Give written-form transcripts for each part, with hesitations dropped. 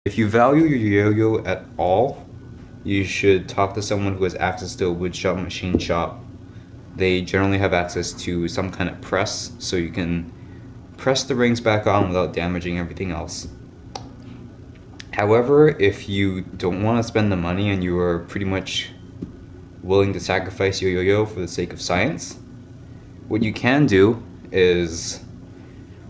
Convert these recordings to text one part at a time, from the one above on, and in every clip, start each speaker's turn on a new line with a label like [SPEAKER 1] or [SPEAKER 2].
[SPEAKER 1] If you value your yo-yo at all, you should talk to someone who has access to a woodshop machine shop. They generally have access to some kind of press, so you can press the rings back on without damaging everything else. However, if you don't want to spend the money and you are pretty much willing to sacrifice your yo-yo for the sake of science, what you can do is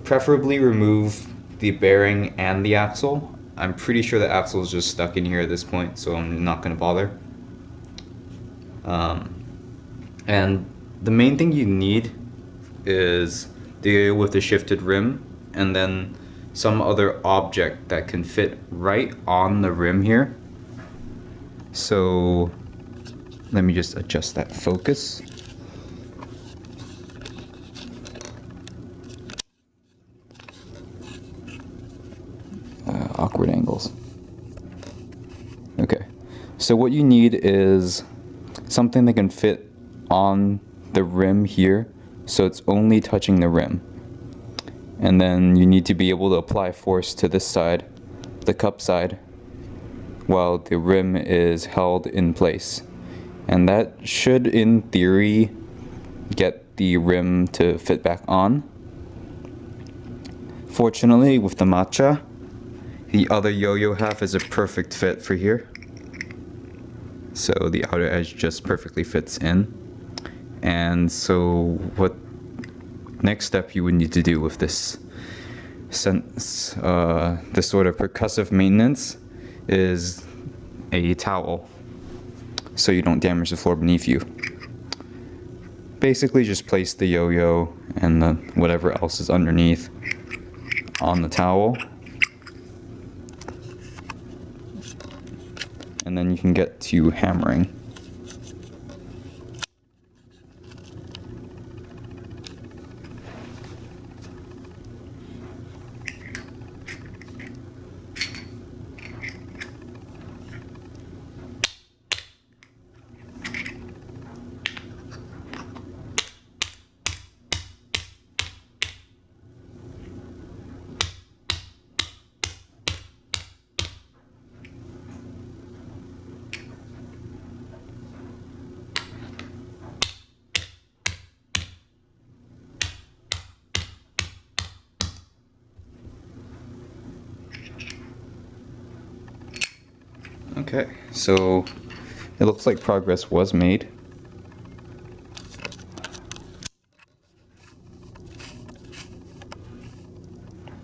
[SPEAKER 1] preferably remove the bearing and the axle. I'm pretty sure the axle is just stuck in here at this point, so I'm not going to bother. And the main thing you need is the yo-yo with the shifted rim, and then some other object that can fit right on the rim here. So let me just adjust that focus. Awkward angles. Okay, so what you need is something that can fit on the rim here, so it's only touching the rim. And then you need to be able to apply force to this side, the cup side, while the rim is held in place. And that should, in theory, get the rim to fit back on. Fortunately, with the Matcha, the other yo-yo half is a perfect fit for here. So the outer edge just perfectly fits in. And so what next step you would need to do with this this sort of percussive maintenance is a towel, so you don't damage the floor beneath you. Basically just place the yo-yo and whatever else is underneath on the towel, and then you can get to hammering. Okay, so it looks like progress was made.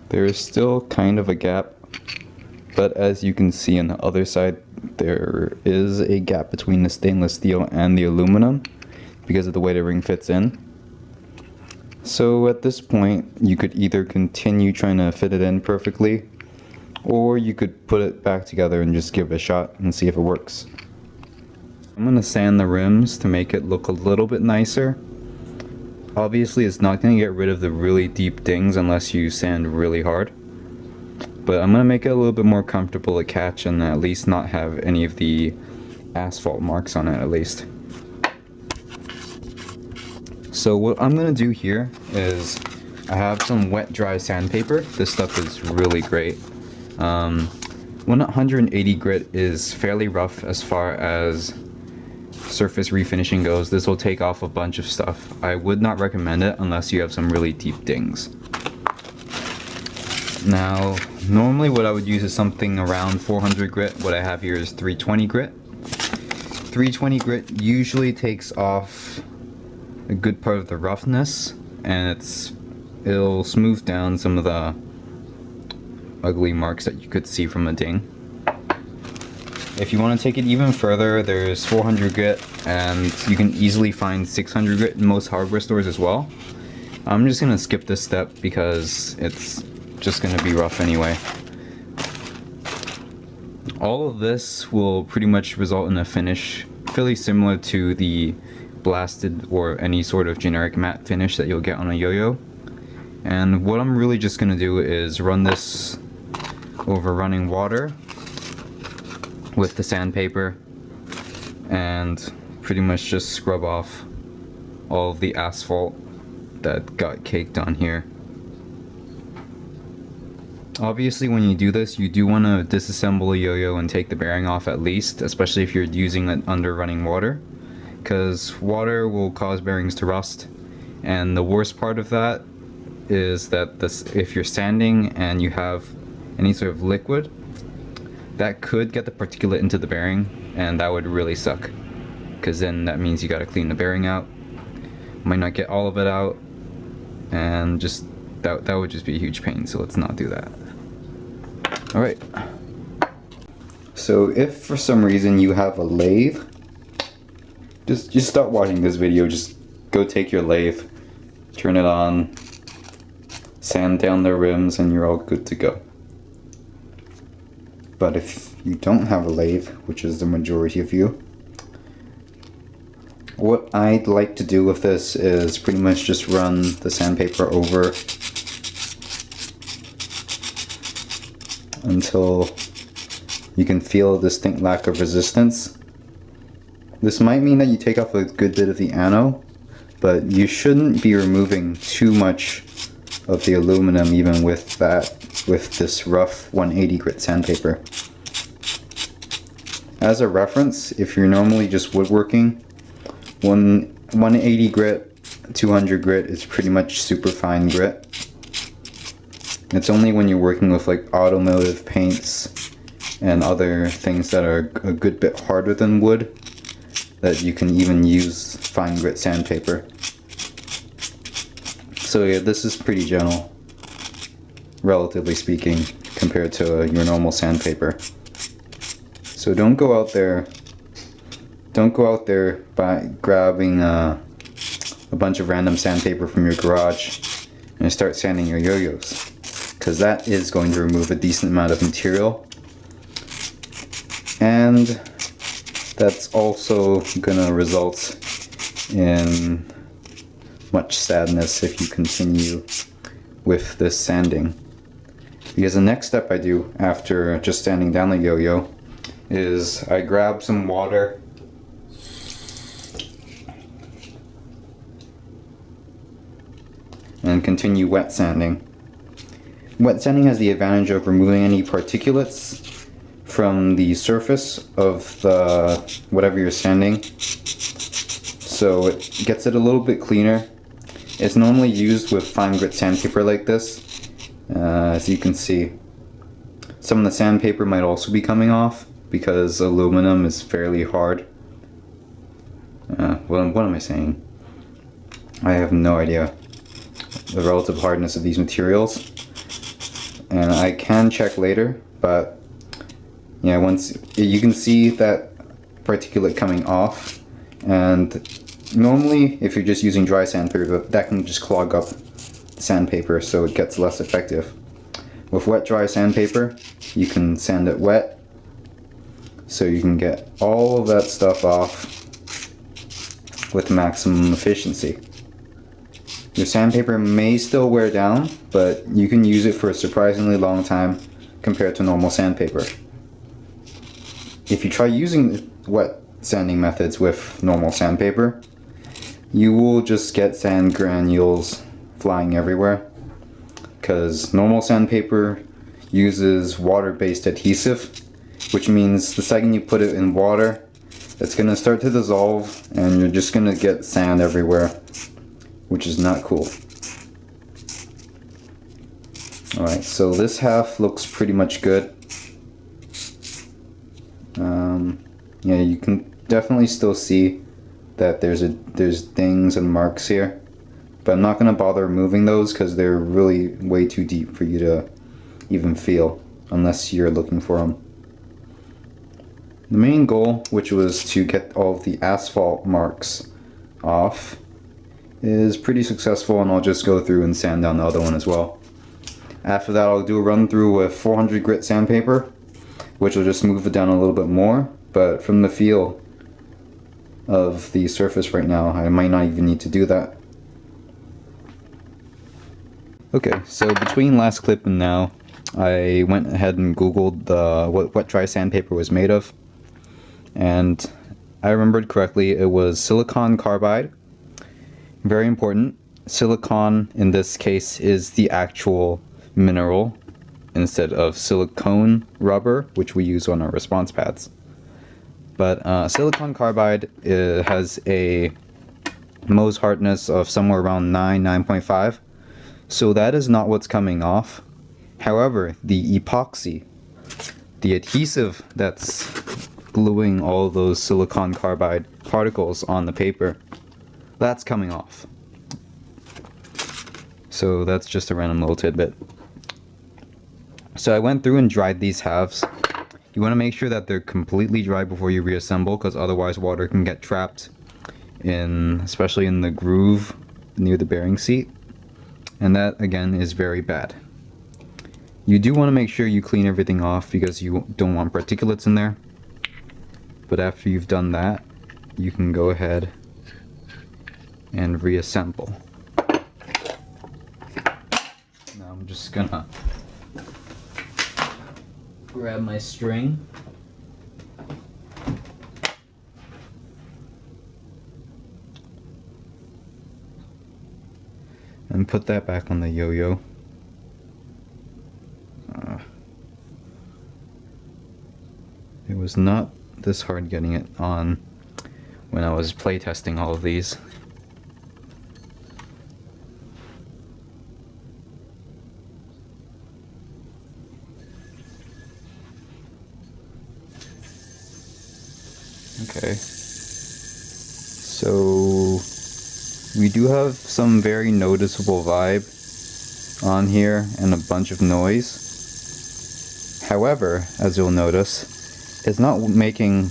[SPEAKER 1] There is still kind of a gap, but as you can see on the other side, there is a gap between the stainless steel and the aluminum because of the way the ring fits in. So at this point, you could either continue trying to fit it in perfectly, or you could put it back together and just give it a shot and see if it works. I'm going to sand the rims to make it look a little bit nicer. Obviously it's not going to get rid of the really deep dings unless you sand really hard. But I'm going to make it a little bit more comfortable to catch and at least not have any of the asphalt marks on it at least. So what I'm going to do here is I have some wet dry sandpaper. This stuff is really great. 180 grit is fairly rough as far as surface refinishing goes. This will take off a bunch of stuff. I would not recommend it unless you have some really deep dings. Now, normally what I would use is something around 400 grit. What I have here is 320 grit. 320 grit usually takes off a good part of the roughness, and it'll smooth down some of the ugly marks that you could see from a ding. If you want to take it even further, there's 400 grit, and you can easily find 600 grit in most hardware stores as well. I'm just going to skip this step because it's just going to be rough anyway. All of this will pretty much result in a finish fairly similar to the blasted or any sort of generic matte finish that you'll get on a yo-yo. And what I'm really just going to do is run this over running water with the sandpaper and pretty much just scrub off all of the asphalt that got caked on here. Obviously when you do this, you do want to disassemble a yo-yo and take the bearing off at least, especially if you're using it under running water, because water will cause bearings to rust. And the worst part of that is that if you're sanding and you have any sort of liquid, that could get the particulate into the bearing, and that would really suck, because then that means you got to clean the bearing out. Might not get all of it out, and just that would just be a huge pain, so let's not do that. Alright, so if for some reason you have a lathe, just stop watching this video. Just go take your lathe, turn it on, sand down the rims, and you're all good to go. But if you don't have a lathe, which is the majority of you, what I'd like to do with this is pretty much just run the sandpaper over until you can feel a distinct lack of resistance. This might mean that you take off a good bit of the anode, but you shouldn't be removing too much of the aluminum even with this rough 180 grit sandpaper. As a reference, if you're normally just woodworking, 180 grit, 200 grit is pretty much super fine grit. It's only when you're working with like automotive paints and other things that are a good bit harder than wood that you can even use fine grit sandpaper. So yeah, this is pretty gentle, relatively speaking, compared to your normal sandpaper. So don't go out there by grabbing a bunch of random sandpaper from your garage and start sanding your yo-yos, because that is going to remove a decent amount of material, and that's also gonna result in much sadness if you continue with this sanding. Because the next step I do after just sanding down the yo-yo is I grab some water and continue wet sanding. Wet sanding has the advantage of removing any particulates from the surface of the whatever you're sanding, so it gets it a little bit cleaner. It's normally used with fine grit sandpaper like this. As you can see, some of the sandpaper might also be coming off because aluminum is fairly hard. What am I saying? I have no idea the relative hardness of these materials, and I can check later, but yeah, once you can see that particulate coming off, and normally if you're just using dry sandpaper, that can just clog up sandpaper, so it gets less effective. With wet dry sandpaper, you can sand it wet, so you can get all of that stuff off with maximum efficiency. Your sandpaper may still wear down, but you can use it for a surprisingly long time compared to normal sandpaper. If you try using wet sanding methods with normal sandpaper, you will just get sand granules flying everywhere, because normal sandpaper uses water-based adhesive, which means the second you put it in water, it's going to start to dissolve and you're just going to get sand everywhere, which is not cool. Alright, so this half looks pretty much good. Yeah, you can definitely still see that there's dings and marks here, but I'm not going to bother removing those because they're really way too deep for you to even feel unless you're looking for them. The main goal, which was to get all of the asphalt marks off, is pretty successful, and I'll just go through and sand down the other one as well. After that, I'll do a run through with 400 grit sandpaper, which will just move it down a little bit more, but from the feel of the surface right now, I might not even need to do that. Okay, so between last clip and now, I went ahead and googled what dry sandpaper was made of, and I remembered correctly, it was silicon carbide. Very important. Silicon in this case is the actual mineral instead of silicone rubber, which we use on our response pads. But silicon carbide has a Mohs hardness of somewhere around 9.5. So that is not what's coming off. However, the epoxy, the adhesive that's gluing all those silicon carbide particles on the paper, that's coming off. So that's just a random little tidbit. So I went through and dried these halves. You want to make sure that they're completely dry before you reassemble, because otherwise water can get trapped in, especially in the groove near the bearing seat, and that again is very bad. You do want to make sure you clean everything off because you don't want particulates in there. But after you've done that, you can go ahead and reassemble. Now I'm just gonna grab my string. And put that back on the yo-yo. It was not this hard getting it on when I was playtesting all of these. Okay, so we do have some very noticeable vibe on here and a bunch of noise. However, as you'll notice, it's not making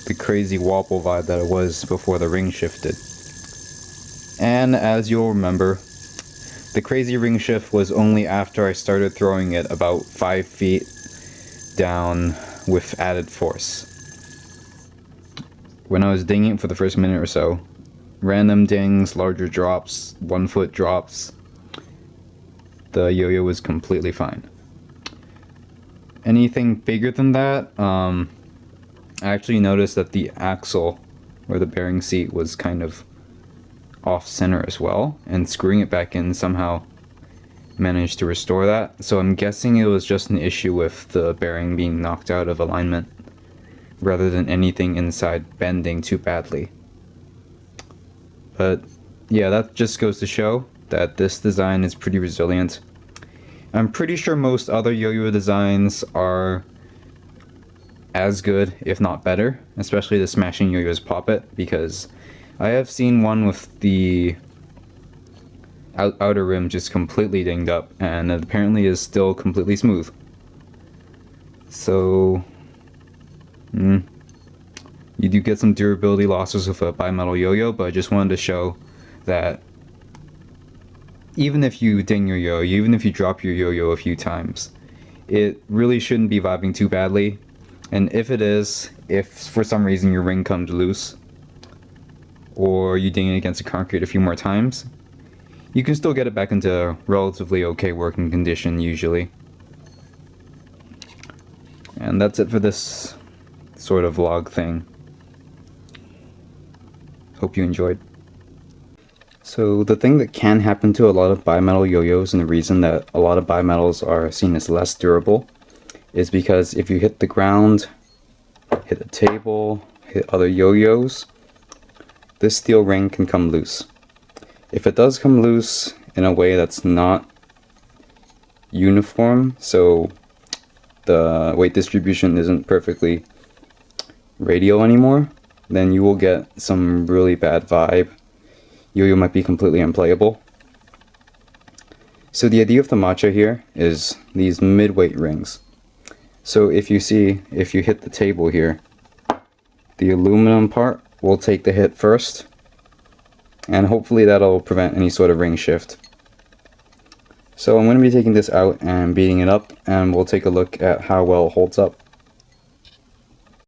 [SPEAKER 1] the crazy wobble vibe that it was before the ring shifted. And as you'll remember, the crazy ring shift was only after I started throwing it about 5 feet down with added force. When I was dinging it for the first minute or so, random dings, larger drops, 1 foot drops, the yo-yo was completely fine. Anything bigger than that, I actually noticed that the axle or the bearing seat was kind of off center as well, and screwing it back in somehow managed to restore that. So I'm guessing it was just an issue with the bearing being knocked out of alignment rather than anything inside bending too badly. But yeah, that just goes to show that this design is pretty resilient. I'm pretty sure most other yo-yo designs are as good, if not better, especially the Smashing Yo-Yo's Poppet, because I have seen one with the outer rim just completely dinged up, and it apparently is still completely smooth. So, you do get some durability losses with a bimetal yo-yo, but I just wanted to show that even if you ding your yo-yo, even if you drop your yo-yo a few times, it really shouldn't be vibing too badly. And if it is, if for some reason your ring comes loose, or you ding it against the concrete a few more times, you can still get it back into relatively okay working condition usually. And that's it for this sort of vlog thing. Hope you enjoyed. So the thing that can happen to a lot of bimetal yo-yos, and the reason that a lot of bimetals are seen as less durable, is because if you hit the ground, hit a table, hit other yo-yos, this steel ring can come loose. If it does come loose in a way that's not uniform, so the weight distribution isn't perfectly radial anymore, then you will get some really bad vibe. Yo-yo might be completely unplayable. So the idea of the Matcha here is these mid-weight rings. So if you hit the table here, the aluminum part will take the hit first, and hopefully that'll prevent any sort of ring shift. So I'm going to be taking this out and beating it up, and we'll take a look at how well it holds up.